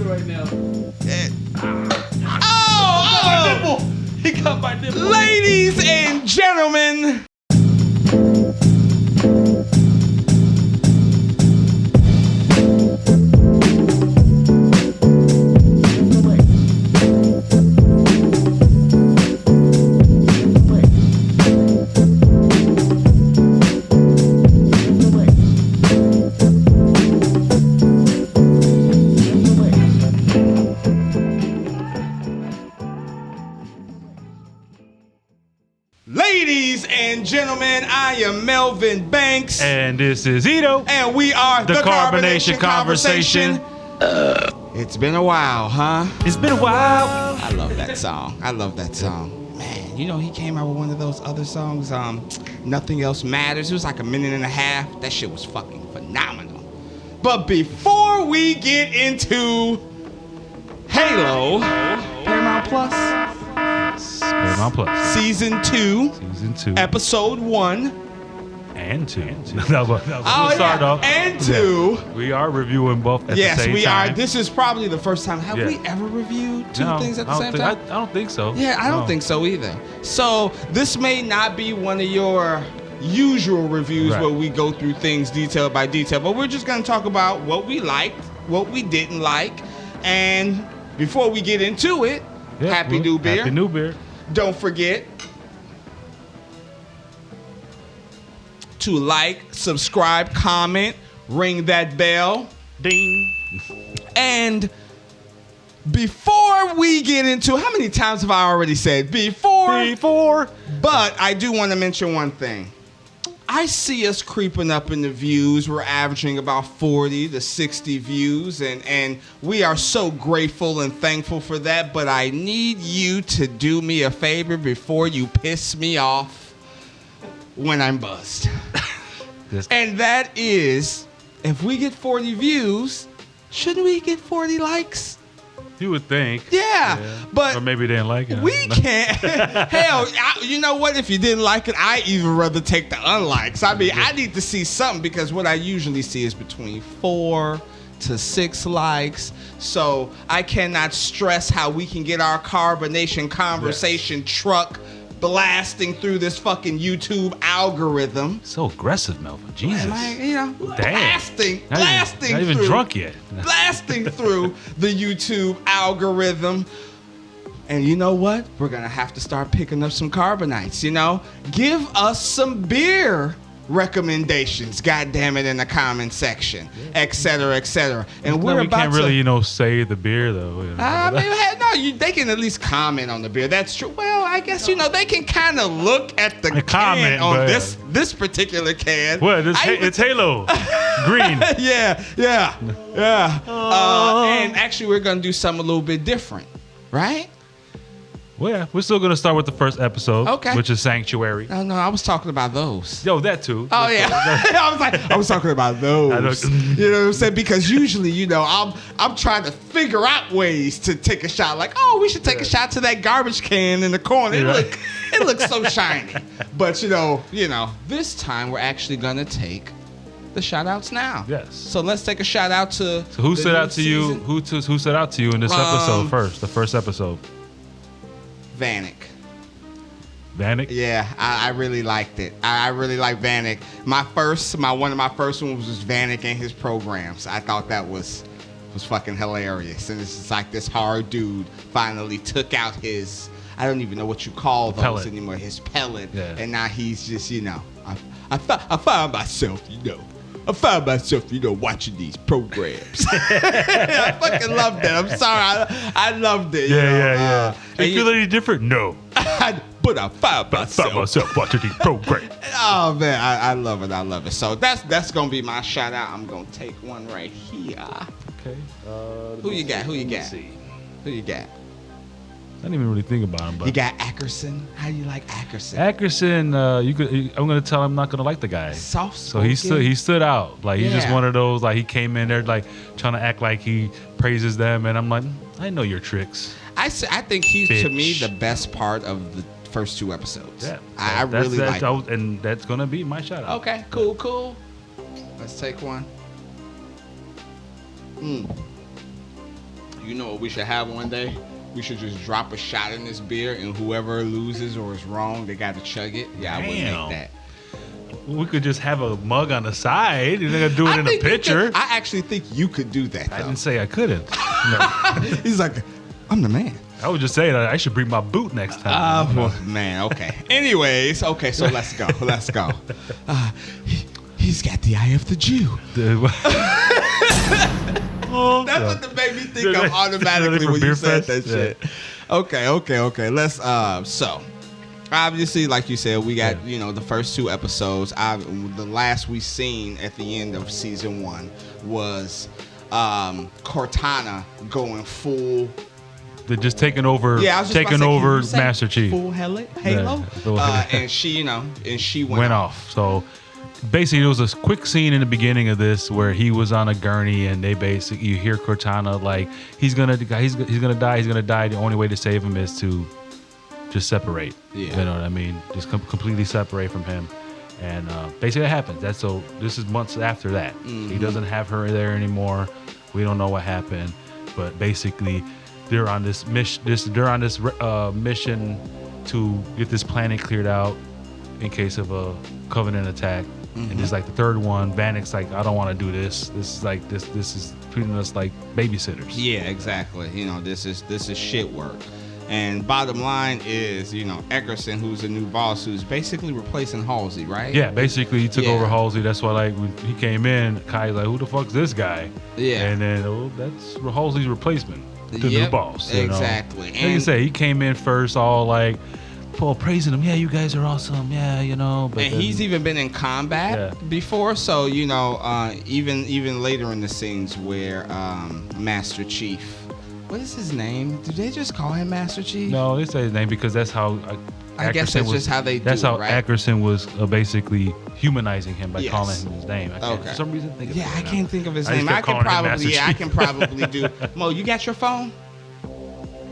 right now. Oh! He got my nipple. Ladies and gentlemen. Ladies and gentlemen, I am Melvin Banks. And this is Ito. And we are the Carbonation Conversation. It's been a while, huh? It's been a while. I love that song. Man, you know, he came out with one of those other songs, Nothing Else Matters. It was like a minute and a half. That shit was fucking phenomenal. But before we get into Halo, Paramount Plus. Paramount Plus. Season 2. Season 2. Episode 1. And 2. that was start off. And 2. Yeah. We are reviewing both at the same time. Yes, we are. This is probably the first time. Have we ever reviewed two things at the same time? I don't think so. Yeah, I don't think so either. So this may not be one of your usual reviews where we go through things detail by detail, but we're just going to talk about what we liked, what we didn't like, and before we get into it, Happy New Beer. Happy New Beer. Don't forget to like, subscribe, comment, ring that bell. Ding. And before we get into, how many times have I already said before? But I do want to mention one thing. I see us creeping up in the views. We're averaging about 40 to 60 views, and we are so grateful and thankful for that. But I need you to do me a favor before you piss me off when I'm buzzed. And that is, if we get 40 views, shouldn't we get 40 likes? You would think. Yeah. But or maybe they didn't like it. We can't. Hell, you know what? If you didn't like it, I even rather take the unlikes. I mean, I need to see something, because what I usually see is between 4 to 6 likes. So I cannot stress how we can get our Carbonation Conversation truck blasting through this fucking YouTube algorithm. So aggressive, Melvin. Jesus. Blasting not even through, drunk yet. Blasting through the YouTube algorithm. And you know what? We're going to have to start picking up some carbonites, you know? Give us some beer recommendations, goddamn it, in the comment section, etc., etc. And we can't really, say the beer though. I mean, they can at least comment on the beer. That's true. Well, I guess they can kind of look at the can on this particular can. What? It's Halo green. Yeah. And actually, we're gonna do something a little bit different, right? Well, yeah, we're still going to start with the first episode, which is Sanctuary. No, I was talking about those. Yo, that too. Oh, yeah. I was talking about those. You know what I'm saying? Because usually, I'm trying to figure out ways to take a shot. Like, we should take a shot to that garbage can in the corner. It looks so shiny. But, this time we're actually going to take the shout outs now. Yes. So let's take a shout out to. So who stood out to you? Who stood out to you in this episode first? The first episode. Vanek. Yeah, I really liked it. I really like Vanek. One of my first ones was Vanek and his programs. I thought that was fucking hilarious. And it's just like this hard dude finally took out his, I don't even know what you call those anymore, his pellet. Yeah. And now he's just, I found myself, watching these programs. I fucking loved it. I'm sorry. I loved it. Yeah. You feel any different? No. But I found myself watching these programs. Oh, man. I love it. So that's going to be my shout out. I'm going to take one right here. Okay. Who you got? Let's see. Who you got? I didn't even really think about him. But you got Ackerson. How do you like Ackerson? Ackerson, I'm gonna tell him I'm not gonna like the guy. Soft. So he stood out. Like he's just one of those. Like he came in there like trying to act like he praises them, and I'm like, I know your tricks. I think he's to me the best part of the first 2 episodes. Yeah, I really like it. And that's gonna be my shout out. Okay, cool. Let's take one. You You know what we should have one day? We should just drop a shot in this beer, and whoever loses or is wrong, they got to chug it. Yeah, I would make that. We could just have a mug on the side. You're gonna do it in a pitcher. I actually think you could do that. I didn't say I couldn't. No. He's like, I'm the man. I was just saying that I should bring my boot next time. Oh, man. Okay. Anyways, okay, so let's go. Let's go. He's got the eye of the Jew. That's what the made me think of automatically when you said that shit. Okay. Let's, so, obviously, like you said, we got, the first 2 episodes. The last we seen at the end of season 1 was Cortana going full. They're just taking over, Master Chief. Full Halo. And she, and she went off. So basically, there was a quick scene in the beginning of this where he was on a gurney, and you hear Cortana like he's gonna die. The only way to save him is to just separate. Yeah. You know what I mean? Just completely separate from him. And basically, that happens. This is months after that. Mm-hmm. He doesn't have her there anymore. We don't know what happened, but basically, they're on this mission. Mission to get this planet cleared out in case of a Covenant attack. Mm-hmm. And it's like the third one. Vanek's like, I don't want to do this. This is treating us like babysitters. Yeah, exactly. This is shit work. And bottom line is, Eckerson, who's the new boss, who's basically replacing Halsey, right? Yeah, basically he took over Halsey. That's why, like, when he came in, Kai's like, who the fuck's this guy? Yeah. And then, that's Halsey's replacement. The new boss. Exactly. Like you say, he came in first, all like, praising him. Yeah, you guys are awesome. Yeah, But and he's even been in combat before, so even later in the scenes where Master Chief, what is his name? Do they just call him Master Chief? No, they say his name because that's how. I guess that's just how they do it. That's how right? Ackerson was basically humanizing him by calling him his name. For some reason, I can't think of his name. I can probably do. Mo, you got your phone?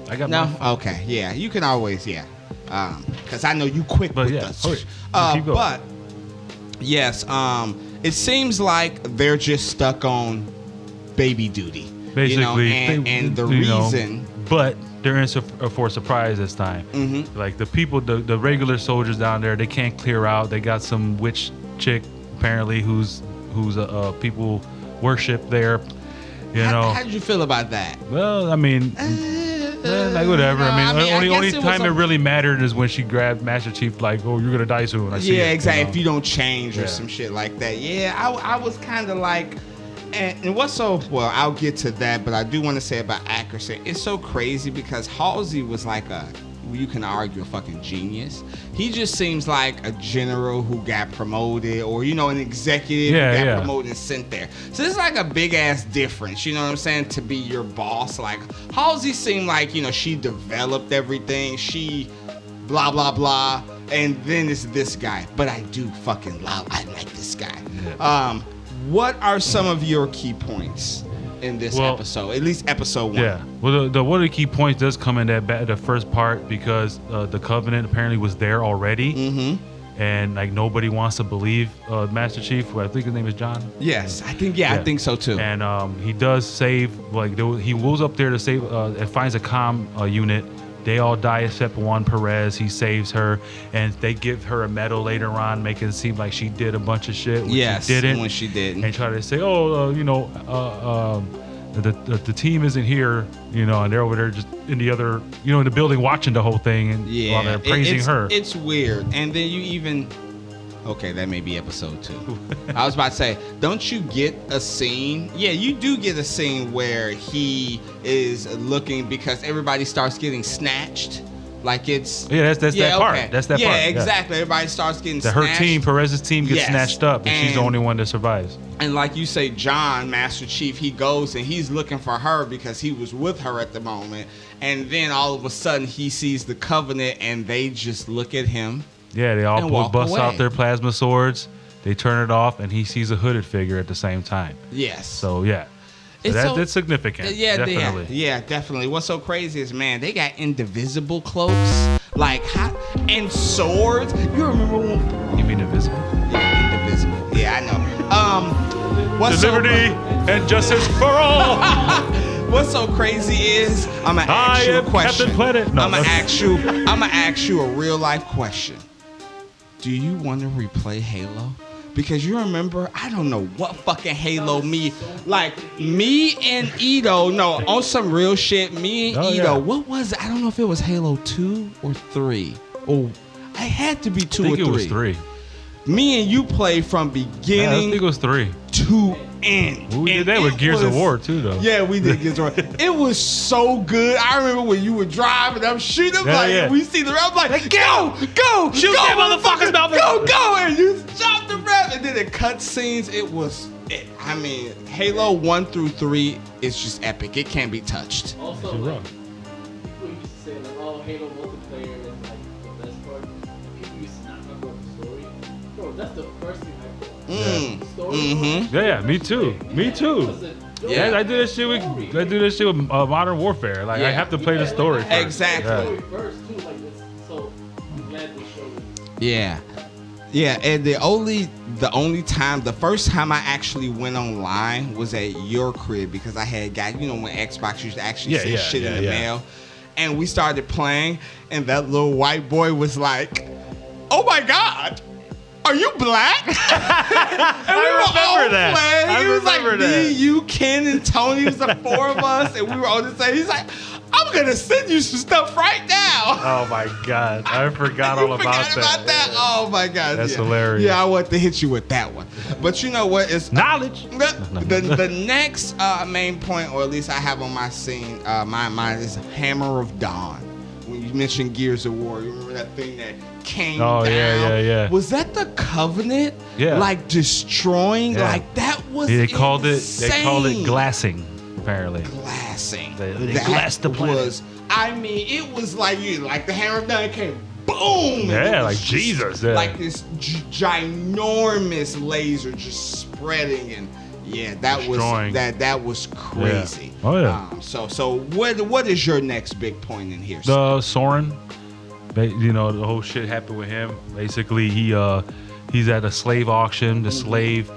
I got my phone. Okay, yeah, you can always, because I know you quick with us. But yes, it seems like they're just stuck on baby duty, basically, and the reason. But they're in for a surprise this time. Mm-hmm. Like the people, the regular soldiers down there, they can't clear out. They got some witch chick apparently who's people worship there. How did you feel about that? Well, I mean. Like whatever. Only time it really mattered is when she grabbed Master Chief, like, "Oh, you're gonna die soon." Exactly. If you don't change or some shit like that. Yeah, I was kind of like, and what's so well, I'll get to that, but I do want to say about Ackerson, it's so crazy because Halsey was like you can argue a fucking genius. He just seems like a general who got promoted, or an executive who got promoted and sent there. So it's like a big ass difference, you know what I'm saying, to be your boss. Like Halsey seemed like, she developed everything, she blah blah blah, and then it's this guy. But I do fucking love, I like this guy. Yeah. What are some of your key points in this episode, at least episode 1? Yeah. Well, one of the key points does come in the first part because the Covenant apparently was there already. Mm-hmm. And like nobody wants to believe Master Chief, who I think his name is John. Yes, I think so too. And he does save, he goes up there to save and finds a comm unit. They all die except one, Perez. He saves her, and they give her a medal later on, making it seem like she did a bunch of shit when she didn't. When she didn't. And try to say, the team isn't here, and they're over there just in the other, in the building watching the whole thing, and while they're praising her. It's weird. And then you even. Okay, that may be episode 2. I was about to say, don't you get a scene? Yeah, you do get a scene where he is looking because everybody starts getting snatched. Like it's... Yeah, that's that part. That's that part. Yeah, exactly. Everybody starts getting snatched. Her team, Perez's team gets snatched up, and she's the only one that survives. And like you say, John, Master Chief, he goes and he's looking for her because he was with her at the moment. And then all of a sudden, he sees the Covenant, and they just look at him. Yeah, they all bust out their plasma swords. They turn it off, and he sees a hooded figure at the same time. Yes. So, yeah. That's significant. Yeah, definitely. Yeah, definitely. What's so crazy is, man, they got indivisible cloaks, and swords. You remember when... You mean invisible? Yeah, indivisible. Yeah, I know. What's liberty and justice for all. What's so crazy is I'm gonna ask you a question. Captain Planet. No, I'm gonna ask you a real life question. Do you want to replay Halo? Because you remember, I don't know what fucking Halo me and Ito, no, on some real shit, me and Ito, what was it? I don't know if it was Halo 2 or 3. Oh, I had to be 2 or 3. I think it was 3. Me and you played from beginning I think it was 3. to end. We did that with Gears of War too, though. Yeah, we did Gears of War. It was so good. I remember when you would drive and I'm shooting, we see the rev, like, go, shoot that motherfuckers, Melvin. Go, and you shot the rev, and then the cutscenes. I mean, Halo 1 through 3 is just epic. It can't be touched. Also, like, people used to say like, oh, Halo multiplayer is like the best part. People used to not talk about the story. Bro, that's the first thing I thought. Story. Mm-hmm. Yeah, me too. Yeah, I do this shit with Modern Warfare. Like I have to play the story first. Exactly. First too, like this. So I'm glad they showed it. Yeah, and the first time I actually went online was at your crib because I had got, when Xbox used to actually send shit in the mail, and we started playing, and that little white boy was like, "Oh my God, are you black?" And we were all playing. It was like me, you, Ken, and Tony. It was the 4 of us, and we were on the same. He's like, "I'm gonna send you some stuff right now." Oh my God, I forgot all about that. Oh my God, that's hilarious. Yeah, I want to hit you with that one. But you know what? It's knowledge. The next main point, or at least I have on my scene, my mind is Hammer of Dawn. When you mentioned Gears of War, you remember that thing that came down? Yeah. Was that the Covenant? Yeah. Like destroying? Yeah. Like that was They insane. called it glassing, apparently. Glassing. They glassed the planet. It was like the Hammer of Dawn came boom. Yeah, like Jesus. Yeah. Like this ginormous laser just spreading, and destroying. that was crazy. Yeah. Oh yeah. So what is your next big point in here? The Soren, the whole shit happened with him. Basically, he's at a slave auction. The slave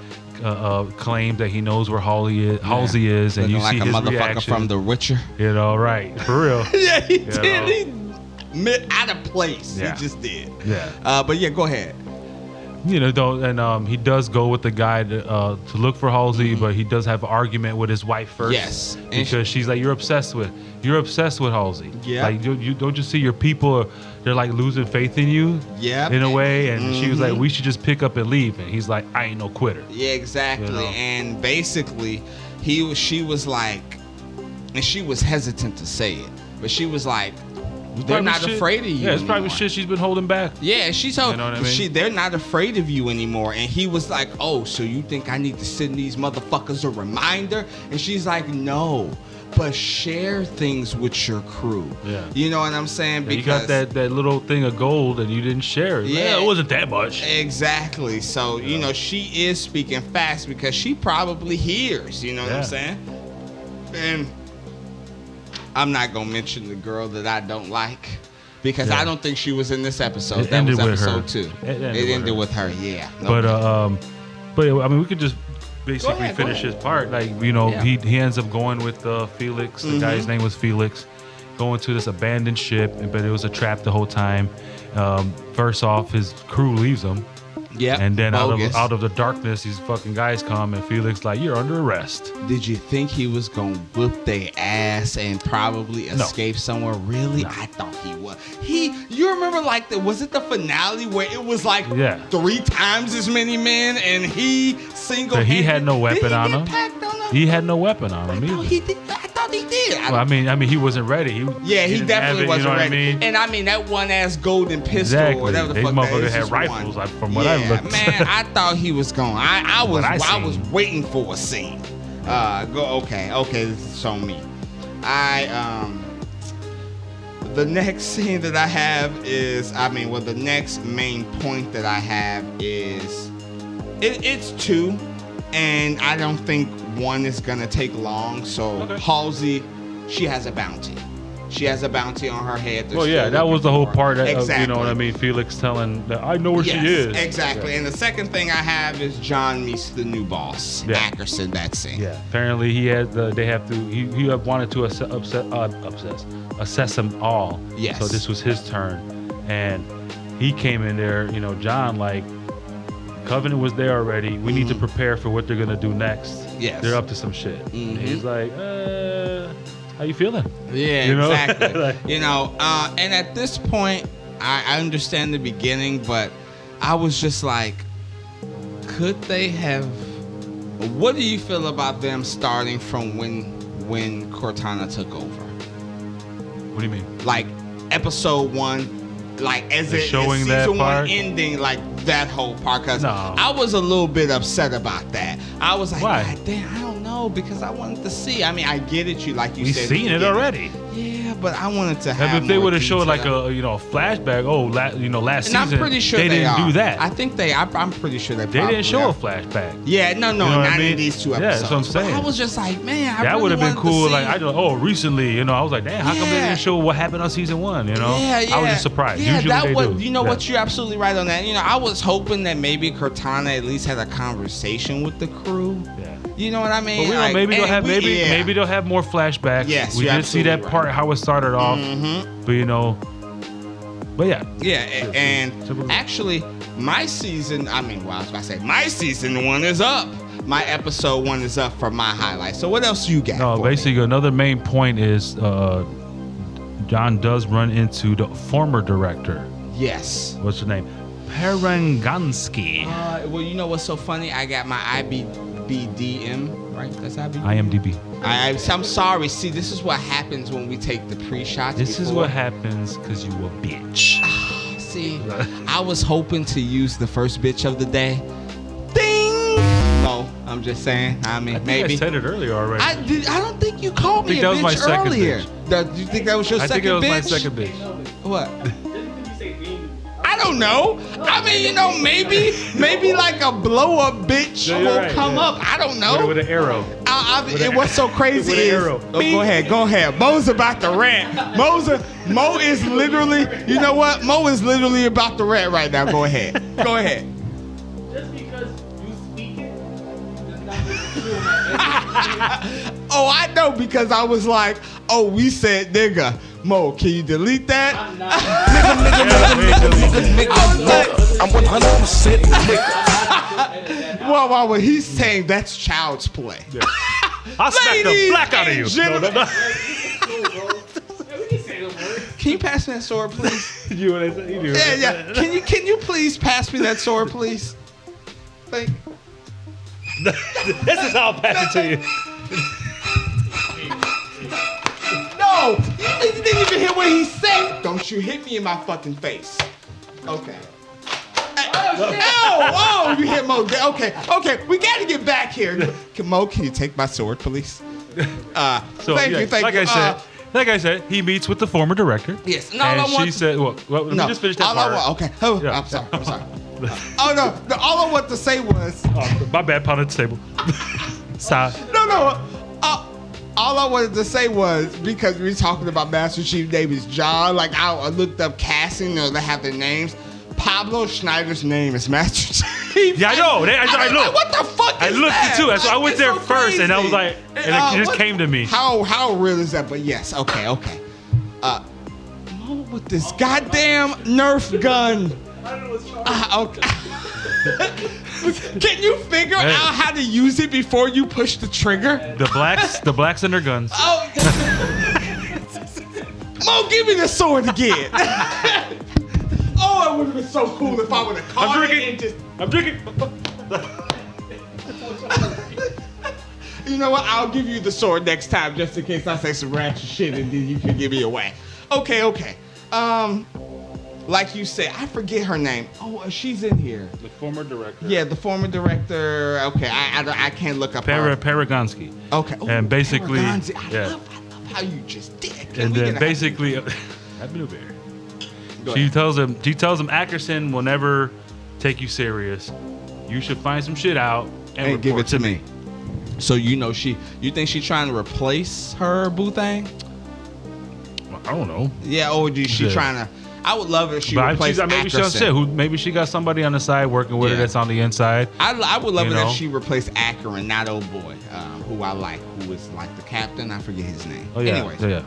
claimed that he knows where Halsey is, and looking you like see a his motherfucker reaction. from The Witcher. Right, for real. Yeah, he did. He out of place. Yeah. He just did. Yeah. But yeah, go ahead. He does go with the guy to look for Halsey, but he does have an argument with his wife first. Yes, because she's like, you're obsessed with Halsey. Yeah. Like you don't you see your people they're like losing faith in you. Yeah. In a way, and she was like, we should just pick up and leave, and he's like, I ain't no quitter. Yeah, exactly. And basically, she was like, and she was hesitant to say it, but she was like, they're not afraid of you. Yeah, it's anymore. probably shit she's been holding back. Yeah, she told they're not afraid of you anymore. And he was like, oh, so you think I need to send these motherfuckers a reminder? And she's like, no, but share things with your crew. Yeah. You know what I'm saying? Because you got that little thing of gold and you didn't share it. Yeah, it wasn't that much. Exactly. So, she is speaking fast because she probably hears, you know what I'm saying? And I'm not going to mention the girl that I don't like because I don't think she was in this episode. That was episode 2. It ended with her. Yeah. But I mean, we could just basically finish his part. Like, he ends up going with Felix. The guy's name was Felix. Going to this abandoned ship, but it was a trap the whole time. First off, his crew leaves him. Yeah. And then out of the darkness, these fucking guys come, and Felix like, you're under arrest. Did you think he was gonna whip their ass and probably escape somewhere? Really? No. I thought he was. You remember was it the finale where it was like 3 times as many men, and he single-handed? He had no weapon on him. He had no weapon on him either. I thought he did. Well, I mean, he wasn't ready. He definitely wasn't ready. I mean? And I mean, that one ass golden pistol. Exactly. Or whatever the fuck motherfucker had rifles. Like, from what I looked. Man, I thought he was going. I was waiting for a scene. Okay. This is on me. The next scene that I have is, the next main point that I have is, it's 2, and I don't think 1 is gonna take long. So Halsey, she has a bounty. She has a bounty on her head. Well, yeah, that was the whole part. Exactly. You know what I mean? Felix telling that I know where she is. Exactly. Yeah. And the second thing I have is John meets the new boss, Ackerson. That scene. Yeah. Apparently, he had. They have to. He wanted to assess them all. Yes. So this was his turn, and he came in there. You know, John like. Covenant was there already. We need to prepare for what they're gonna do next. Yes. They're up to some shit. And he's like, how you feeling? Yeah, you know? exactly. You know, and at this point, I understand the beginning, but I was just like, could they have? What do you feel about them starting from when Cortana took over? What do you mean? Like episode 1, like as it showing that season part? 1 ending, like that whole part. Because No. I was a little bit upset about that. I was like, Why? God damn, I don't know, because I wanted to see. I mean, I get it, you like you We've said. seen it already. Yeah, but I wanted to have. If they more would have showed like detail. a flashback, last And season, I'm pretty sure they didn't do that. I think I'm pretty sure they. They didn't show a have. flashback. Yeah, no, You know what I not mean? in these 2 episodes. Yeah, that's what I'm saying. But I was just like, man, I That really would have been wanted to cool. see. Like recently, I was like, damn, how come they Yeah. didn't show what happened on season 1? You know, Yeah, yeah. I was just surprised. Yeah, Usually that they was. do. You know Yeah. what? You're absolutely right on that. You know, I was hoping that maybe Cortana at least had a conversation with the crew. Yeah. You know what I mean? But we don't, Like, maybe they'll and have we- maybe they'll have more flashbacks. Yes, we you're did see that absolutely part right. how it started off. But but yeah. Yeah, Simple and as that. actually, my season 1 is up. My episode 1 is up for my highlight. So what else you got? No, for me? basically another main point is John does run into the former director. Yes. What's her name? Parangansky. Well, you know what's so funny? I got my IBDM, right? That's IBDM. IMDb. I'm sorry. See, this is what happens when we take the pre-shots. This is what happens because you a bitch. See, I was hoping to use the first bitch of the day. Ding! No, I'm just saying. I mean, I think maybe. I said it earlier already. I don't think you called me think a that was my bitch second earlier. bitch. Do you think that was your I second think it was bitch? my second bitch. What? Just because you say ding. I don't know. I mean, maybe like a blow up bitch Yeah, you're will right, come yeah. up. I don't know. With an arrow. And what's so crazy with an is, arrow. go ahead. Mo's about to rant. Mo is literally, you know what? Mo is literally about to rant right now. Go ahead. Just because you speak it does not make it true in my head. Oh, I know, because I was like, oh, we said nigga. Mo, can you delete that? I'm not. I was like, I'm 100% nigga. well, when he's saying that's child's play. Yeah. I'll smack the Ladies black out of and you. gentlemen. No. Yeah, we can say the word. Can you pass me that sword, please? You what I said? You do. Yeah. Can you please pass me that sword, please? Thank. This is how I'll pass it to you. No, you didn't even hear what he said. Don't you hit me in my fucking face. Okay. Oh, you hit Mo. Okay, we got to get back here. Mo, can you take my sword, please? So, thank yeah, you. Like I said, he meets with the former director. Yes. No, And I want she said, well, let me just finish that all part. I want, okay. Oh, Yeah. I'm sorry. Oh, no. All I want to say was... Oh, my bad, pound at the table. Sorry. No. All I wanted to say was, because we were talking about Master Chief's name is John, like I looked up casting, or they have their names. Pablo Schneider's name is Master Chief. Yeah, I know. I was looked. like, what the fuck is I looked that? it too. So I went it's there so first, and I was crazy. like, and it just came to me. How real is that? But yes, okay. Mo with this goddamn Nerf gun. I don't know what's wrong. Okay. Can you figure out how to use it before you push the trigger? The blacks and their guns. Oh, Mo, give me the sword again. Oh, it would have been so cool if I would have caught it and just. I'm drinking. You know what? I'll give you the sword next time, just in case I say some ratchet shit, and then you can give me a whack. Okay. Like you said, I forget her name. Oh, she's in here. The former director. Yeah, the former director. Okay, I can't look up her. Paragansky. Okay. And basically, Paragonzi. I yeah. love how you just did. And then basically, I've been over here. She tells him Ackerson will never take you serious. You should find some shit out and give it report to me. So you think she's trying to replace her boo thing? I don't know. Yeah, or is she trying to? I would love if she replaced maybe maybe she got somebody on the side working with her that's on the inside. I would love it if she replaced Akron, not old boy, who I like, who was like the captain. I forget his name. Oh yeah. Anyways. Yeah.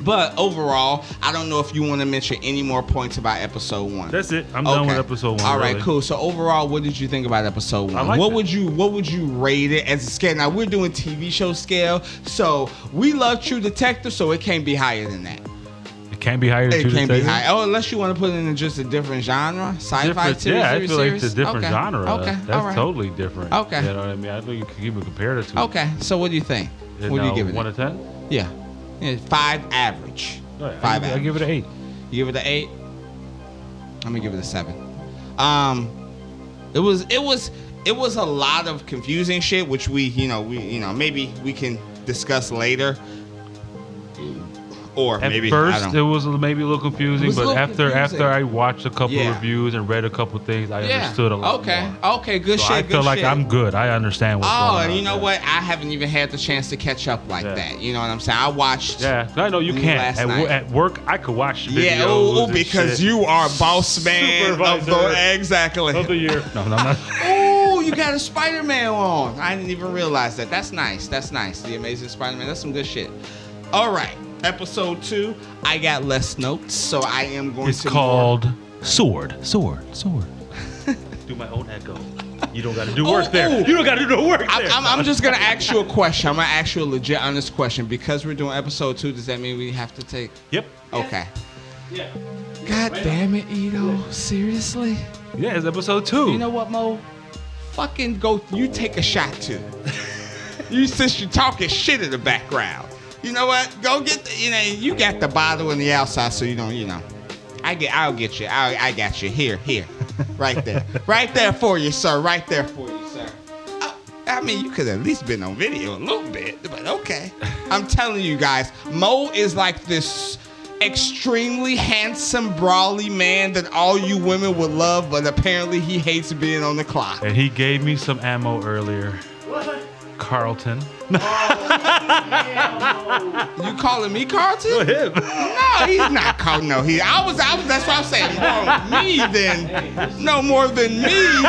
But overall, I don't know if you want to mention any more points about episode 1. That's it. I'm done with episode 1. All right, cool. So overall, what did you think about episode 1? I like what would you rate it as a scale? Now we're doing TV show scale, so we love True Detective, so it can't be higher than that. It can't be higher than True Detective? It can't be high. Oh, unless you want to put it in just a different genre, sci-fi series. Yeah, I feel like it's a different Okay. genre. Okay, That's totally different. Okay. You know what I mean? I think you can even compare the two. Okay, so what do you think? What do you give it? 1 to 10? Yeah, 5 average. Oh, yeah. 5 I average. give it an 8. You give it an 8? I'm gonna give it a 7. It was a lot of confusing shit, which we maybe we can discuss later. Or At maybe first it was maybe a little confusing, but after I watched a couple Yeah. reviews and read a couple things, I understood a lot more. Okay, good So shit. I feel like I'm good. I understand what's going on. And you know what? I haven't even had the chance to catch up like that. You know what I'm saying? I watched. Yeah, I know you can't. last night. At work, I could watch videos. Yeah, and because shit. you are boss man Supervisor exactly. of the year. No, I'm not. Oh, you got a Spider-Man on. I didn't even realize that. That's nice. That's nice. The Amazing Spider-Man. That's some good shit. All right. Episode 2. I got less notes, so I am going to. It's called Sword. Do my own echo. You don't got to do work there. You don't got to do the work there. I'm just going to ask you a question. I'm going to ask you a legit, honest question. Because we're doing episode 2, does that mean we have to take? Yep. Okay. Yeah. God damn it, Ito. Seriously? Yeah, it's episode 2. You know what, Mo? Fucking go. You take a shot too. Since you're talking shit in the background. You know what? Go get you got the bottle in the outside, so you don't. I'll get you. I got you here, right there, right there for you, sir. Right there for you, sir. I mean, you could have at least been on video a little bit, but okay. I'm telling you guys, Mo is like this extremely handsome, brawly man that all you women would love, but apparently he hates being on the clock. And he gave me some ammo earlier. What? Carlton. You calling me Carlton? Go ahead. No, he's not Carlton. No, that's what I'm saying. More me than, no more than me.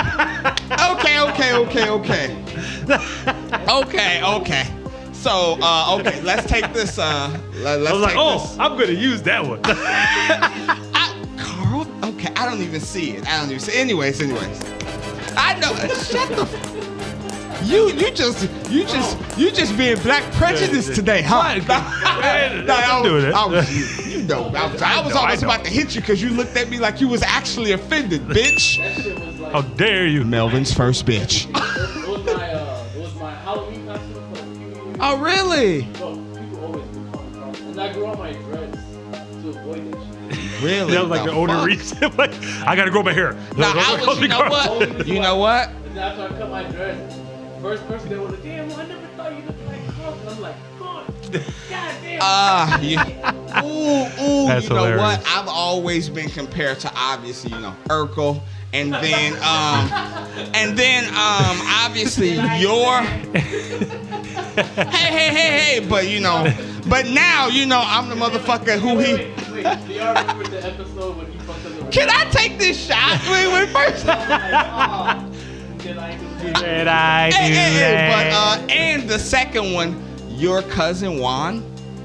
Okay. So, okay, let's take this. Let's I was like, this. I'm gonna use that one. Carl? Okay, I don't even see it. Anyways. I know. Shut the. You just being black prejudice today, huh? I'm doing it. I was almost about to hit you because you looked at me like you was actually offended, bitch. That shit was like. How dare you? Melvin's first bitch. It was my Halloween costume for a few years. Oh, really? Bro, people always do call me Carl. And I grew out my dreads to avoid that shit. Really? That was like the older reason. Like, I gotta grow my hair. You know what? And after I cut my dreads, first person they would have, damn, well, I never thought you looked like Carl. And I'm like, fuck. God damn. That's you know hilarious. what? I've always been compared to obviously, Urkel. And then obviously your hey, but now, I'm the motherfucker who he. Wait, do y'all remember the episode when he fucked up the Can I take this shot? Wait, first. Did I do Did I do that? But and the second one, your cousin Juan,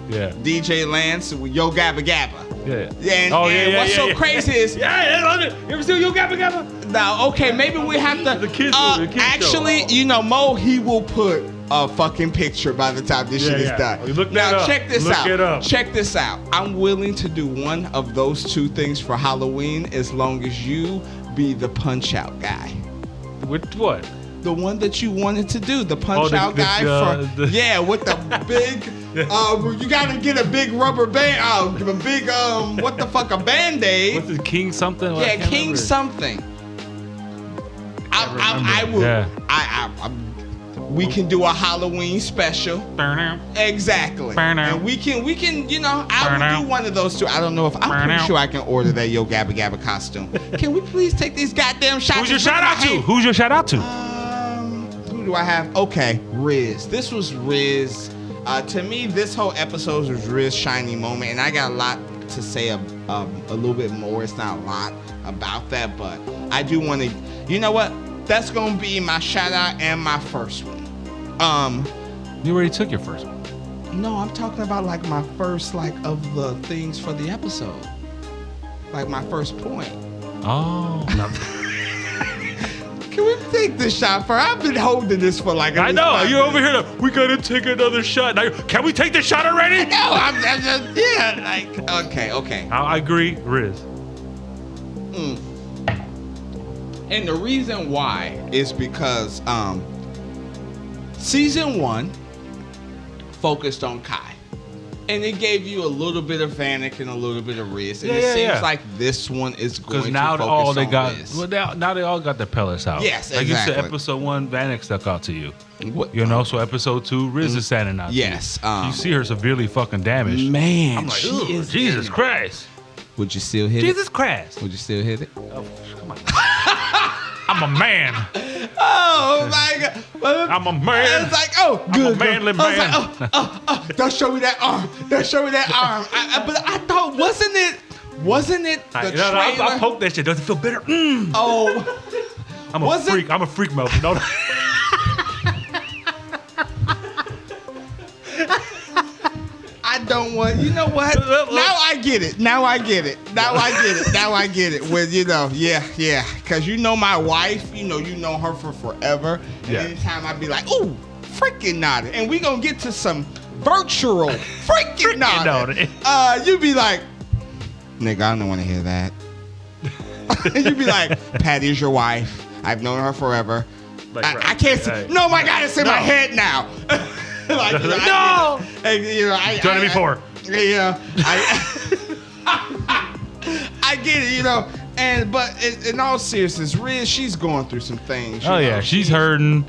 Yeah. DJ Lance, Yo Gabba Gabba. Yeah. And what's so crazy is you ever see Yo Gabba Gabba? now, okay, maybe we have to. The kids movie, the kids actually, show. Mo, he will put a fucking picture by the time this shit is done. You look now, that up. check this Look out. it up. Check this out. I'm willing to do one of those two things for Halloween as long as you be the punch out guy. With what? The one that you wanted to do, the punch the- out the- guy with the big. You gotta get a big rubber band. A big what the fuck, a Band-Aid. What's it, King something? Yeah, King something. I will. Yeah. We can do a Halloween special. Exactly. And we can. I will do one of those two. I don't know if I'm pretty sure I can order that Yo Gabba Gabba costume. Can we please take these goddamn shots? Who's your shout out to? Who's your shout out to? Who do I have? Okay, Riz. This was Riz. To me, this whole episode was Riz's shining moment, and I got a lot to say a little bit more. It's not a lot about that, but I do want to. You know what? That's gonna be my shout out and my first one. You already took your first one. No, I'm talking about like my first of the things for the episode, like my first point. Oh. Can we take this shot first? I've been holding this for like. I know you're over here. We gotta take another shot. Now, can we take this shot already? No, I'm just okay. I agree, Riz. And the reason why is because season 1 focused on Kai. And it gave you a little bit of Vanek and a little bit of Riz. And it seems like this one is going to now focus all they on got, Riz. well, now they all got their pellets out. Yes, like exactly. you said, episode 1, Vanek stuck out to you. What? You know, so episode 2, Riz is standing out. Yes. To you. You see her severely fucking damaged. Man, I'm like, she "Ugh, is Jesus Christ. Would you still hit Jesus Christ. Would you still hit it? Oh, come on. I'm a man. Oh my God! I'm a man. It's like, oh, good. I'm a manly girl. I man. was like, oh, don't show me that arm. Don't show me that arm. But I thought, wasn't it the trailer? I poke that shit. Does it feel better? Oh, I'm a freak. I'm a freak, Melvin. No. I don't want. You know what? Now I get it. With yeah. Because you know my wife. You know her for forever. And anytime I be like, ooh, freaking naughty, and we gonna get to some virtual freaking naughty. You be like, nigga, I don't want to hear that. You be like, Patty's your wife. I've known her forever. Like, I can't see. No, my God, it's in my head now. Like, no. Joining me for. Yeah, I get it, but in all seriousness, Riz, she's going through some things. Yeah, she's hurting.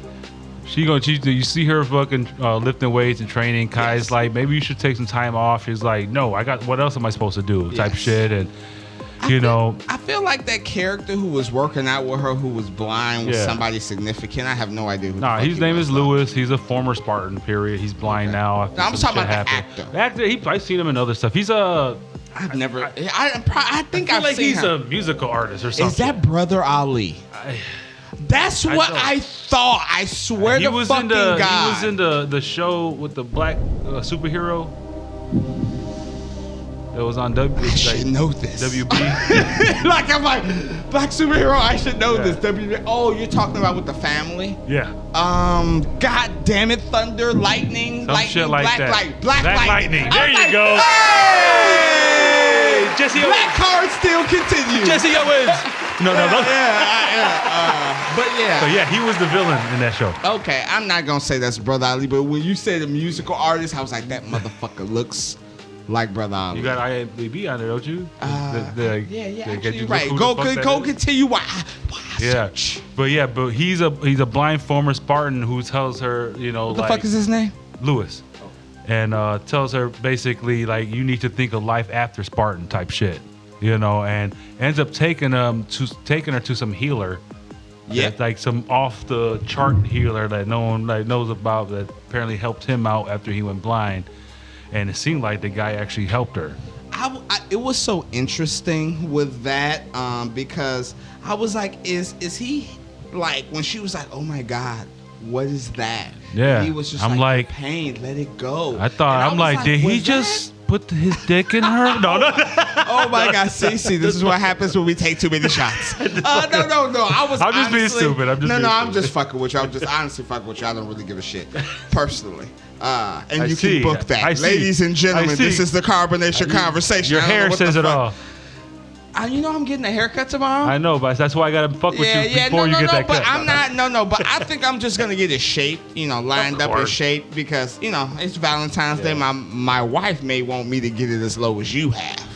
You see her fucking lifting weights and training. Kai's like, maybe you should take some time off. She's like, no, what else am I supposed to do? Type shit. And I feel like that character who was working out with her, who was blind, was somebody significant. I have no idea who. Nah, his name is Lewis. He's a former Spartan. Period. He's blind now. I'm talking about the actor. The actor. I've seen him in other stuff. He's I've never. I think I feel I've like seen he's a musical artist or something. Is that Brother Ali? That's what I thought. I swear to fucking God. He was in the show with the black superhero. It was on I should know this. WB. I'm like, black superhero, I should know this. WB. Oh, you're talking about with the family? Yeah. God damn it, thunder, lightning, Some shit like black that. light, black lightning. There you go. Hey! Jesse Black Owens. card still continues. Jesse Owens. No. But yeah, he was the villain in that show. Okay, I'm not gonna say that's Brother Ali, but when you said a musical artist, I was like, that motherfucker looks like Brother Ali. You got IMDb on there, don't you? Yeah. Actually, right. Go continue. Why? Yeah, but he's a blind former Spartan who tells her, what the fuck is his name? Lewis, and tells her basically like you need to think of life after Spartan type shit, and ends up taking her to some healer. Yeah, like some off the chart healer that no one knows about that apparently helped him out after he went blind. And it seemed like the guy actually helped her. It was so interesting with that because I was like, is he like when she was like, oh my God, what is that? Yeah, and he was just like pain, let it go. I'm like, did he just put his dick in her? No. Oh my God, see, this is what happens when we take too many shots. No. I'm just being stupid. I'm just fucking with you. I'm just honestly fucking with you. I don't really give a shit personally. And you can book that. Ladies and gentlemen, this is the Carbonation Conversation. Your hair says it all. I'm getting a haircut tomorrow. I know, but that's why I gotta fuck with you before you get that cut. But I'm not. No. But I think I'm just gonna get it shaped. Lined up in shape because it's Valentine's Day. My wife may want me to get it as low as you have.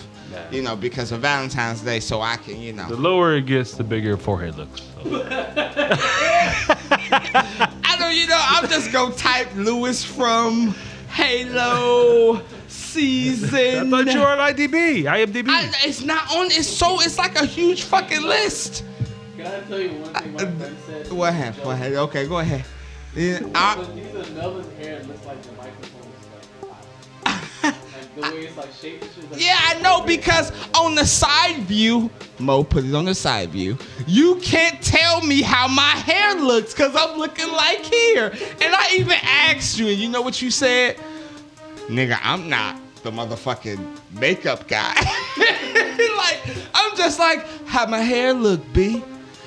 Because of Valentine's Day, so I can. The lower it gets, the bigger your forehead looks. So. I don't. I'm just gonna type Lewis from Halo. Season. I thought you were on IMDb. It's not on. It's like a huge fucking list. Can I tell you one thing my friend said? What happened? Okay, go ahead. Melvin's hair looks like the microphone stuff. The way it's like shaped and shit. Like, Yeah, I know, because on the side view, Mo put it on the side view, you can't tell me how my hair looks because I'm looking like here. And I even asked you, and you know what you said? Nigga, I'm not the motherfucking makeup guy. Like, I'm just like, how my hair look, B?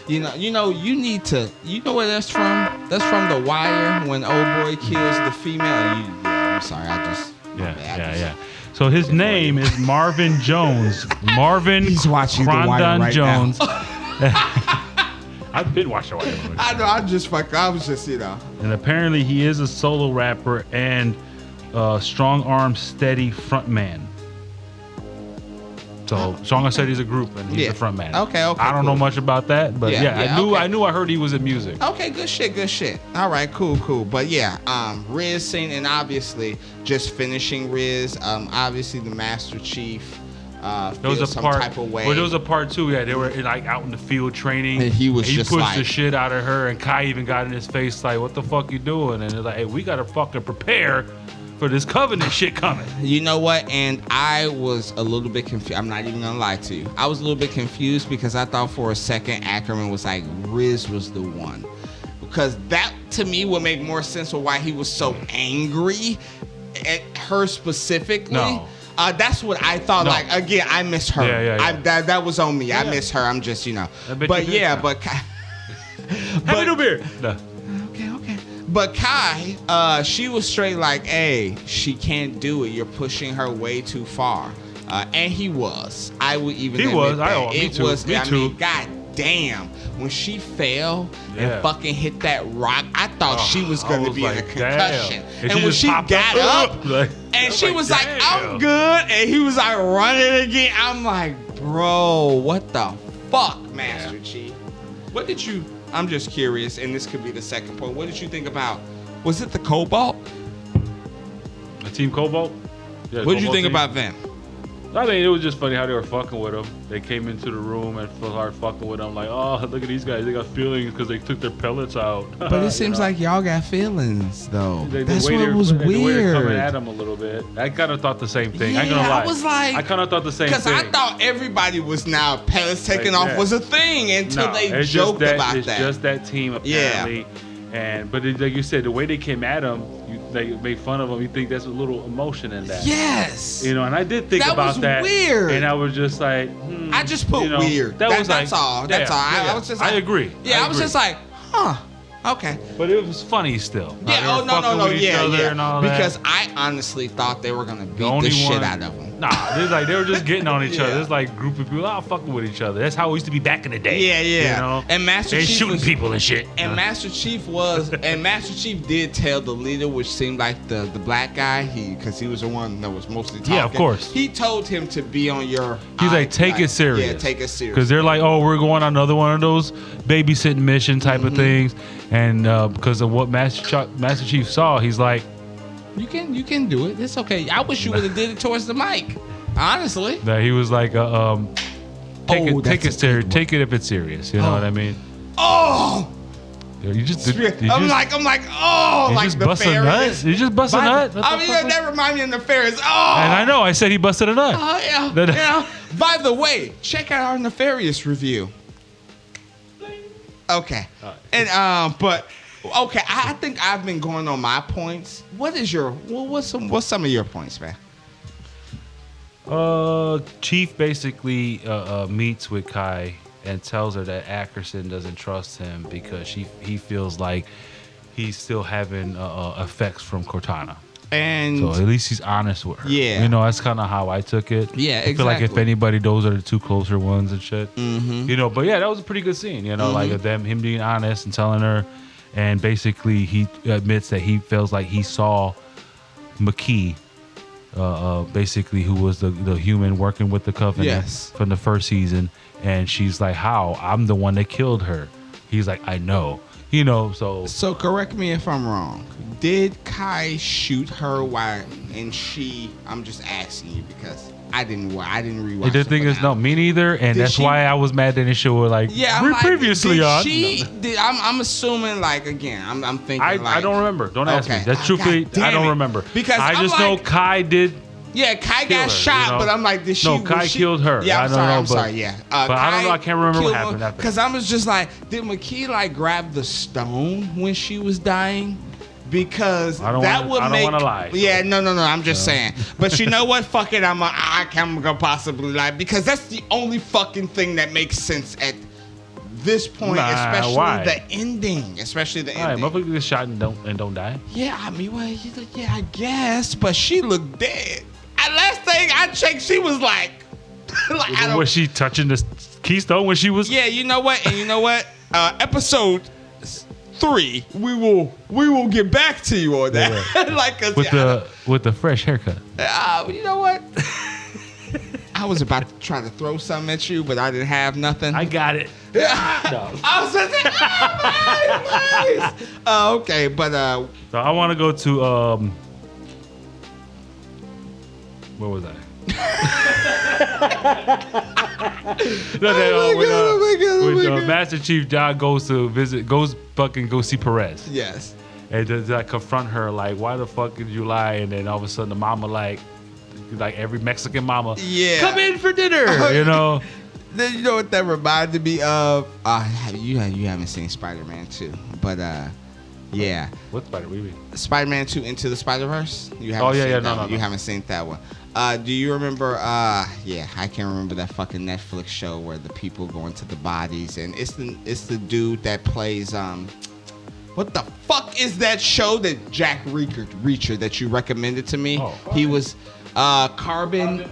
You know, you need to, you know where that's from? That's from The Wire when old boy kills the female. I'm sorry, Yeah. So his name is Marvin Jones. Marvin He's watching The Wire Crondon right Jones. now. I've been watching The Wire. I know, I was just, you know. And apparently he is a solo rapper and strong arm steady frontman. So Strong Arm Steady is a group and he's the frontman. Okay. I don't know much about that, but I heard he was in music. Okay, good shit. All right, cool. But yeah, Riz saying, and obviously just finishing Riz. Obviously the Master Chief feels some type of way. Well, there was a part too. Yeah, they were like out in the field training, and he pushed the shit out of her, and Kai even got in his face like, "What the fuck you doing?" And they're like, "Hey, we gotta fucking prepare for this Covenant shit coming." You know what? And I was a little bit confused. I'm not even gonna lie to you. I was a little bit confused because I thought for a second Ackerman was like, Riz was the one. Because that to me would make more sense of why he was so angry at her specifically. No. That's what I thought. No. Like, again, I miss her. Yeah. That was on me. Yeah. I miss her. I'm just, you know. But yeah, no. but Have a new beer. No. Okay. But Kai, she was straight like, hey, she can't do it. You're pushing her way too far. And he was. I would even admit that. Me too. I mean, god damn. When she fell and fucking hit that rock, I thought she was going to be in a concussion. And when she got up, and she was like, damn. I'm good. And he was like running again. I'm like, bro, what the fuck, Master Chief? What did you... I'm just curious, and this could be the second point. What did you think about? Was it the Cobalt? The Team Cobalt? Yeah, What did you Cobalt think team. about them? I mean, it was just funny how they were fucking with him. They came into the room and started fucking with him. Like, oh, look at these guys. They got feelings because they took their pellets out. But it seems like y'all got feelings, though. That's what was weird. The way they're coming at him a little bit. I kind of thought the same thing. I ain't gonna lie. I was like... I kind of thought the same thing. Because I thought everybody was now pellets taking off was a thing until they joked about it's that. It's just that team, apparently. Yeah. But like you said, the way they came at him, they made fun of him. You think there's a little emotion in that. Yes. You know, and I did think about that. That was weird. And I was just like, I just put weird. That's all. That's all. I was just like, I agree. Yeah, I was just like, huh. Okay. But it was funny still. Yeah, no. Yeah. Because I honestly thought they were going to beat the shit out of them. Nah, they were just getting on each other. It's like a group of people out fucking with each other. That's how it used to be back in the day. Yeah. You know? And Master Chief shooting people and shit. And Master Chief did tell the leader, which seemed like the black guy, because he was the one that was mostly talking. Yeah, of course. He told him to be on your... He's like, take it serious. Yeah, take it serious. Because they're like, oh, we're going on another one of those babysitting mission type of things. And because of what Master Chief saw, he's like, You can do it. It's okay. I wish you would have did it towards the mic. Honestly. That he was like, take it serious. Take it if it's serious. You know what I mean? Oh. I'm like, oh, like just the bust a nut. You just bust a nut. I mean, that reminded me of Nefarious. Oh. And I know. I said he busted a nut. Oh yeah. By the way, check out our Nefarious review. Okay. And but. Okay, I think I've been going on my points. What's some of your points, man? Chief basically meets with Kai and tells her that Ackerson doesn't trust him because he feels like he's still having effects from Cortana. And so at least he's honest with her. Yeah. You know, that's kind of how I took it. Yeah, exactly. I feel like if anybody, those are the two closer ones and shit. Mm-hmm. You know, but yeah, that was a pretty good scene. You know, like him being honest and telling her. And basically, he admits that he feels like he saw McKee, basically, who was the human working with the Covenant from the first season. And she's like, how? I'm the one that killed her. He's like, I know. You know, so... So correct me if I'm wrong. Did Kai shoot her I'm just asking you because... I didn't rewatch. The thing is, no, me neither, and that's why I was mad that they show like previously on. I'm assuming like again. I'm thinking. I don't remember. Don't ask me. That's truthfully, I don't remember because I just know Kai did Yeah, Kai Kill got her, shot, you know? but I'm like, did she? No, Kai was she, killed her. Yeah, I I'm don't sorry. know, I'm but- sorry. Yeah, but I don't know. I can't remember what happened after. Because I was just like, did McKee like grab the stone when she was dying? Because I don't that would make. I don't want to lie. So. Yeah, no. I'm just saying. But you know what? Fuck it. I can go possibly lie because that's the only fucking thing that makes sense at this point, especially why? the ending. Especially the All right, ending. motherfucker gets shot and don't die. Yeah, I mean, well, yeah, I guess, but she looked dead. And last thing I checked, she was like, I don't. Was she touching the keystone when she was? Yeah, you know what? And you know what? Episode 3, we will get back to you on that. Like, 'cause, with the fresh haircut. you know what? I was about to try to throw something at you, but I didn't have nothing. I got it. No. I was just nice. Okay, but So I want to go to where was I? When Master Chief John goes fucking go see Perez. yes. And to like confront her, like, why the fuck did you lie? And then all of a sudden the mama like every Mexican mama, Yeah. come in for dinner, you know. Then you know what that reminded me of? You haven't seen Spider-Man 2, but yeah, What Spider? What do you mean? Spider-Man 2 Into the Spider-Verse. You haven't seen that one. You haven't seen that one. Do you remember? Yeah, I can't remember that fucking Netflix show where the people go into the bodies, and it's the dude that plays What the fuck is that show that Jack Reacher that you recommended to me? Oh. He was Carbon.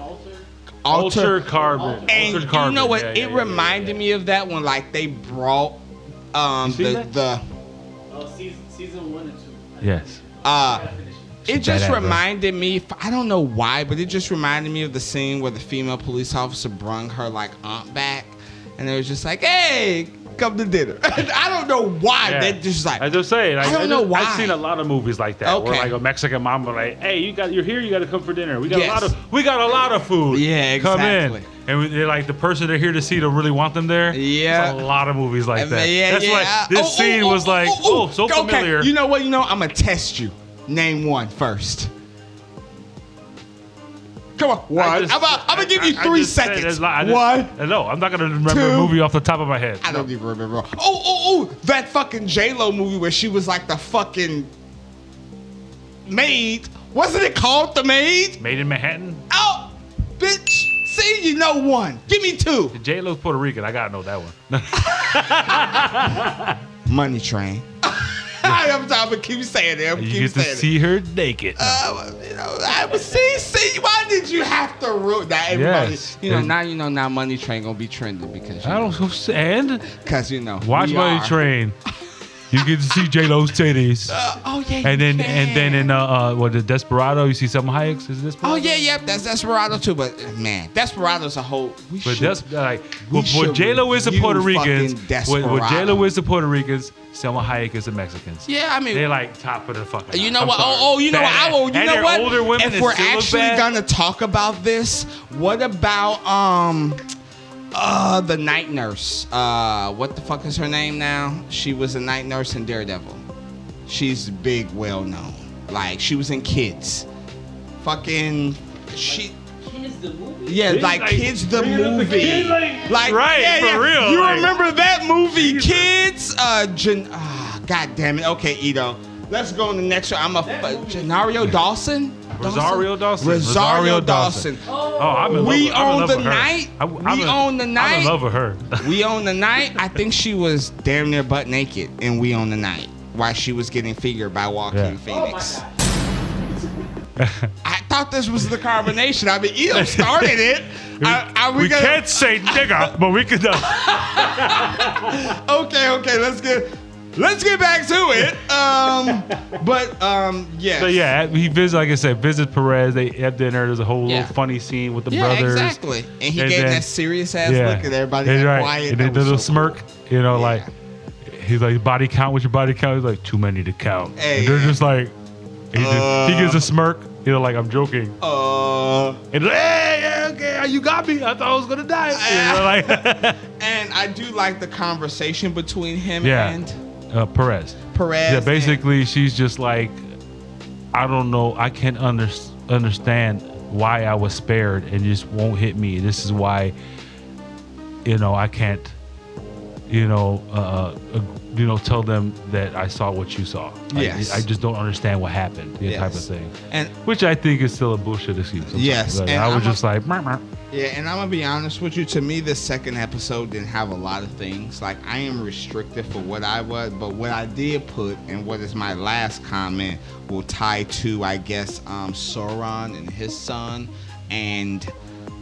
Altered Carbon. And Altered Carbon. you know what? Yeah, it reminded me of that one. Like they brought seen that? Season 1 and 2. Yes. It just Badass, reminded me. I don't know why, but it just reminded me of the scene where the female police officer brung her like aunt back, and it was just like, "Hey, come to dinner." I don't know why. Yeah. That just like I just say, I don't know why. I've seen a lot of movies like that where Okay. like a Mexican mama like, "Hey, you're here. You got to come for dinner. We got Yes. we got a lot of food. Yeah, Come exactly. in." And they're like the person they're here to see don't really want them there. Yeah. There's a lot of movies like that. Yeah, That's yeah. why this scene was like, so Okay. familiar. You know what? I'm gonna test you. Name one first. Come on, one. I'm gonna give you 3 seconds. One. No, I'm not gonna remember 2. a movie off the top of my head. I don't even remember. That fucking J-Lo movie where she was like the fucking maid. Wasn't it called The Maid? Made in Manhattan. Oh, bitch. See, you know one. Give me 2. J-Lo's Puerto Rican. I gotta know that one. Money Train. I'm gonna keep saying it. You get to see her naked. I was see. Why did you have to ruin that? Everybody, Yes. now Money Train gonna be trending because I don't understand. because Watch Money Train. You get to see J-Lo's titties. Yeah. And then in the Desperado, you see Selma Hayek's. Is this? Oh yeah, that's Desperado too. But man, Desperado's a whole. But that's like what J-Lo is to Puerto Ricans. What J-Lo is to Puerto Ricans, Selma Hayek is to Mexicans. Yeah, I mean, They're like top of the fucking. you know what? You know what? You know what? Older women if we're still look actually bad. gonna talk about this, what about the night nurse? What the fuck is her name now? She was a night nurse in Daredevil. She's big, well known. Like she was in Kids. Fucking she. Kids the movie? Yeah, like Kids the movie. Like Right, yeah, for yeah. real, You like- remember that movie, Kids? God damn it. Okay, Ito. Let's go on the next one. Gennario Dawson. Rosario Dawson. Rosario Dawson. Oh, I'm in love We with- I'm in own love the with her. night. I'm own the I'm in night. love with her. We own the night. I think she was damn near butt naked, and we own the night while she was getting figured by Joaquin Phoenix. I thought this was the carbonation. I mean, Ito started it. We can't say nigga, but we could. Okay. Let's get back to it. Yeah. So yeah, he visits, like I said, visits Perez. They have dinner. There's a whole little funny scene with the brothers. Exactly. And he gave then- that serious ass look at everybody. And, That right. quiet. And then That the was little so smirk, cool. like he's like, body count. What's your body count? He's like, too many to count. Hey, and they're just like, he gives a smirk, like I'm joking. And he's like, hey, okay, you got me. I thought I was gonna die. Like, and I do like the conversation between him and Perez. Perez. Yeah, basically, she's just like, I don't know. I can't understand why I was spared and just won't hit me. This is why, I can't, tell them that I saw what you saw. Yes. I just don't understand what happened, type of thing. And which I think is still a bullshit excuse. yes, Like, and I was I'm just like, yeah, and I'm gonna be honest with you. To me, the second episode didn't have a lot of things. Like, I am restricted for what I was, but what I did put, and what is my last comment, will tie to, I guess, Sauron and his son, and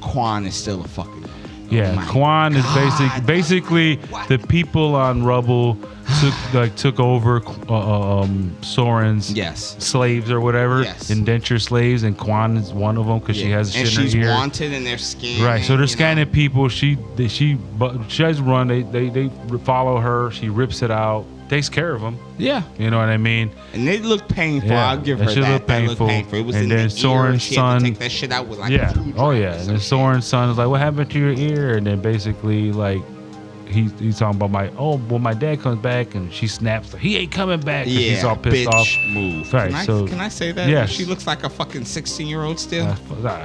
Quan is still a fucking. yeah, my Quan is God. basically What? the people on Rubble took over Soren's Yes. slaves or whatever, Yes. indentured slaves, and Quan is one of them because she has and shit in her she's ear. wanted, and they're scanning. Right, so they're you know. scanning people. She has run. They follow her. She rips it out. Takes care of them. Yeah, You know what I mean? and they look painful. Yeah, I'll give that her shit that. looked That looked painful. painful. It was And in then the ear. Soren's She had son- to take that shit out with like Yeah. a screwdriver Oh yeah. or And some then shit. Soren's son is like, "What happened to your ear?" And then basically like. He's talking about when my dad comes back, and she snaps. He ain't coming back. And she's all pissed bitch off. move. Right, Can I say that? yes. She looks like a fucking 16-year-old still.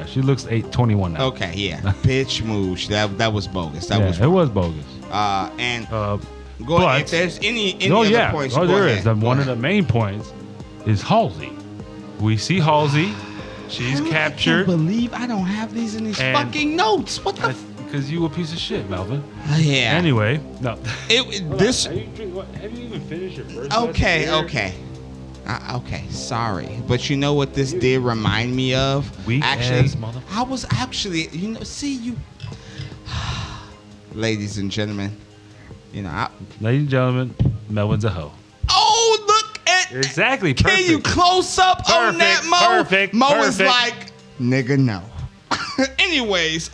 She looks 21 now. Okay, yeah. Bitch move. That was bogus. That was it was bogus. and Uh, go ahead. If there's any other points, go there ahead. is. Go One of ahead. the main points is Halsey. We see Halsey. She's I captured. can't believe I don't have these in these And- fucking notes. What the? Because you a piece of shit, Melvin. Yeah. Anyway, no. This. Have you even finished your first? Okay. Okay. Sorry, but you know what this did remind me of? Weak Actually, ass mother- I was actually, see you, ladies and gentlemen, Ladies and gentlemen, Melvin's a hoe. Oh, look at Exactly. Can Perfect. you close up on that, Mo? Perfect. Mo is Perfect. like, nigga, no. Anyways,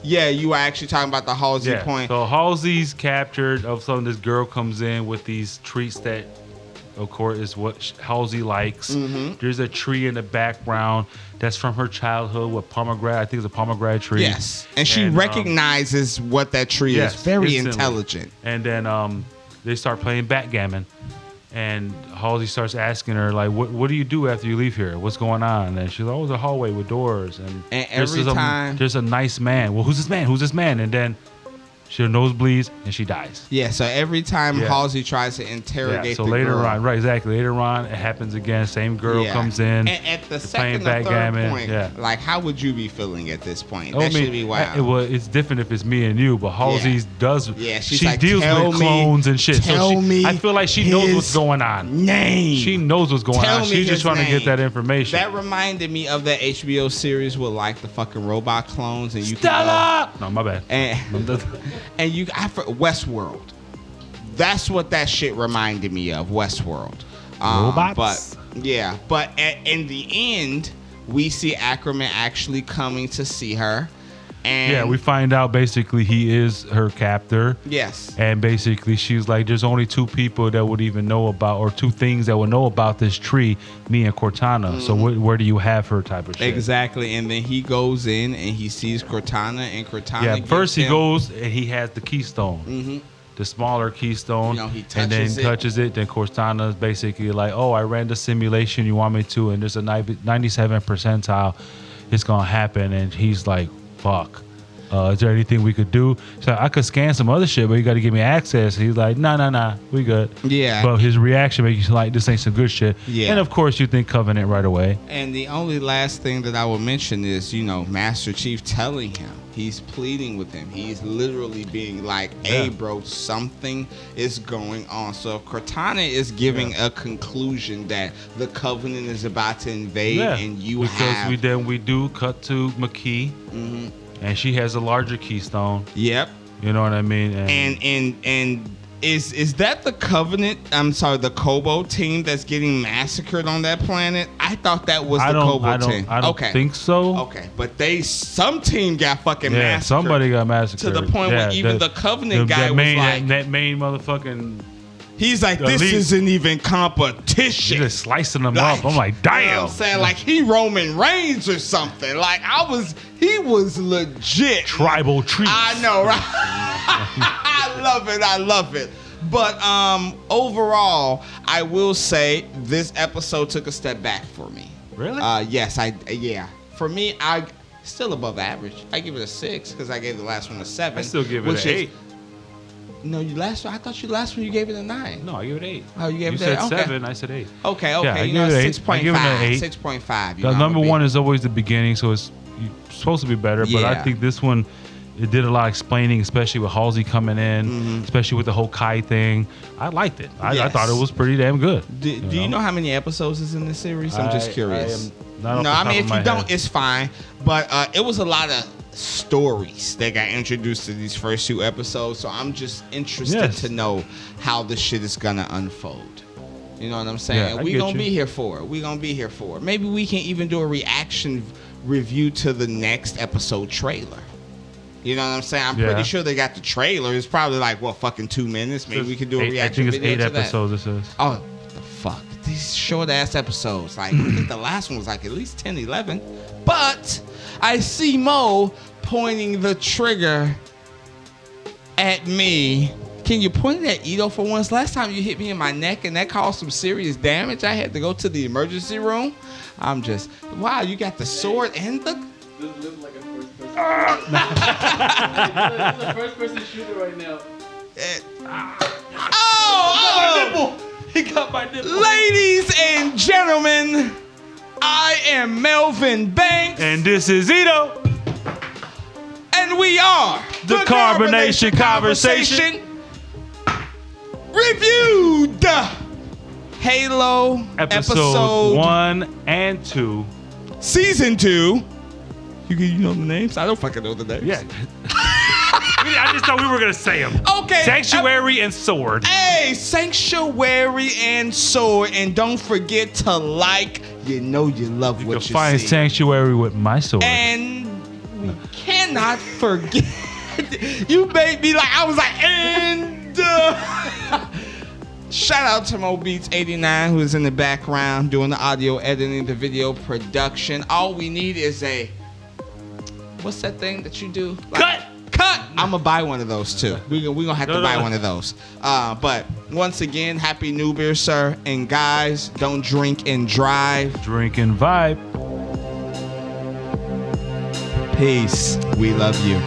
yeah, you were actually talking about the Halsey point. So Halsey's captured. All of a sudden, this girl comes in with these treats that, of course, is what Halsey likes. Mm-hmm. There's a tree in the background that's from her childhood with pomegranate. I think it's a pomegranate tree. Yes, and she And, recognizes what that tree yes, is. Very instantly. intelligent. And then they start playing backgammon. And Halsey starts asking her, like, what do you do after you leave here? What's going on? And she's like, oh, the hallway with doors. And every time... there's a nice man. Well, who's this man? Who's this man? And then she nosebleeds and she dies. Yeah, so every time Yeah. Halsey tries to interrogate So the later girl, on, right, exactly. Later on, it happens again. Same girl yeah. comes in. And at the they're second playing or third backgammon, point, yeah. like, how would you be feeling at this point? I That mean, should be wild. it's different if it's me and you, but Halsey does. Yeah, she's she like, deals "Tell with me- clones and shit. tell me I feel like she knows his what's going on. Name. She knows what's going Tell on. me She's just his trying to name. get that information. That reminded me of that HBO series with like the fucking robot clones, and you Stella! No, my bad. and you Westworld. That's what that shit reminded me of, Westworld. Robots? But in the end, we see Ackerman actually coming to see her. And Yeah, we find out basically he is her captor. Yes. And basically she's like, there's only two people that would even know about, or two things that would know about this tree, me and Cortana. So where do you have her type of shit? Exactly. And then he goes in and he sees Cortana, and Cortana Yeah, gives first he him- goes and he has the keystone. The smaller keystone, he and then touches it. touches it. Then Cortana's basically like, "Oh, I ran the simulation. You want me to?" And there's a 97 percentile. It's gonna happen, and he's like, "Fuck." Is there anything we could do? So I could scan some other shit, but you got to give me access. He's like, nah, we good. Yeah. But his reaction makes you like, this ain't some good shit. Yeah. And of course, you think Covenant right away. And the only last thing that I will mention is, Master Chief telling him, he's pleading with him. He's literally being like, hey, bro, something is going on. So if Cortana is giving a conclusion that the Covenant is about to invade and you have... we do cut to McKee, and she has a larger keystone. Yep. You know what I mean? And is that the Covenant? I'm sorry, the Kobo team that's getting massacred on that planet? I thought that was the Kobo team. I don't think so. Okay, but some team got fucking massacred. Somebody got massacred. To the point where even the Covenant guy was like... That main motherfucking... He's like, this isn't even competition. He's just slicing them up. I'm like, damn. You know what I'm saying? Like, he Roman Reigns or something. Like, he was legit. Tribal treats. I know, right? I love it. But overall, I will say this episode took a step back for me. Really? Yes, for me, I still above average. I give it a 6 because I gave the last one a 7. I still give it an 8. No, I thought you last one you gave it a 9. No, I give it 8. Oh, you gave You it said okay. 7. I said 8. Okay. Yeah, I you give know, it an 8. 6.5. I give it an 8. 6.5. The number one is always the beginning, so it's supposed to be better. But I Yeah. think this one, it did a lot of explaining, especially with Halsey coming in, especially with the whole Kai thing. I liked it. I thought it was pretty damn good. Do you know how many episodes is in this series? I'm just curious. No, I mean, if you don't, it's fine. But it was a lot of stories that got introduced to these first 2 episodes, so I'm just interested to know how this shit is gonna unfold. You know what I'm saying? Yeah, We're gonna be here for it. Maybe we can even do a reaction review to the next episode trailer. You know what I'm saying? I'm pretty sure they got the trailer. It's probably like, fucking 2 minutes. Maybe we could do a reaction video to that. I think it's 8 episodes, it says. Oh, what the fuck? These short-ass episodes. Like, I think the last one was like at least 10, 11. But I see Mo pointing the trigger at me. Can you point it at Ito for once? Last time you hit me in my neck and that caused some serious damage. I had to go to the emergency room. I'm just, wow, you got the sword and the... This looks like a first-person shooter. This is a first-person shooter right now. Oh! He got my nipple. Ladies and gentlemen, I am Melvin Banks. And this is Ito. And we are The Carbonation Conversation. Reviewed Halo Episode 1 and 2. Season 2. You know the names? I don't fucking know the names. Yeah. I just thought we were going to say them. Okay. Sanctuary and Sword. Hey, Sanctuary and Sword. And don't forget to like. You know you love what you see. You'll find Sanctuary with my sword. And we cannot forget. You made me like, I was like, and shout out to Mo Beats 89 who is in the background doing the audio editing, the video production. All we need is a, what's that thing that you do? Like, cut. I'm gonna buy one of those too. We're gonna have to buy one of those. But once again, happy New Year, sir. And guys, don't drink and drive. Drink and vibe. Peace. We love you.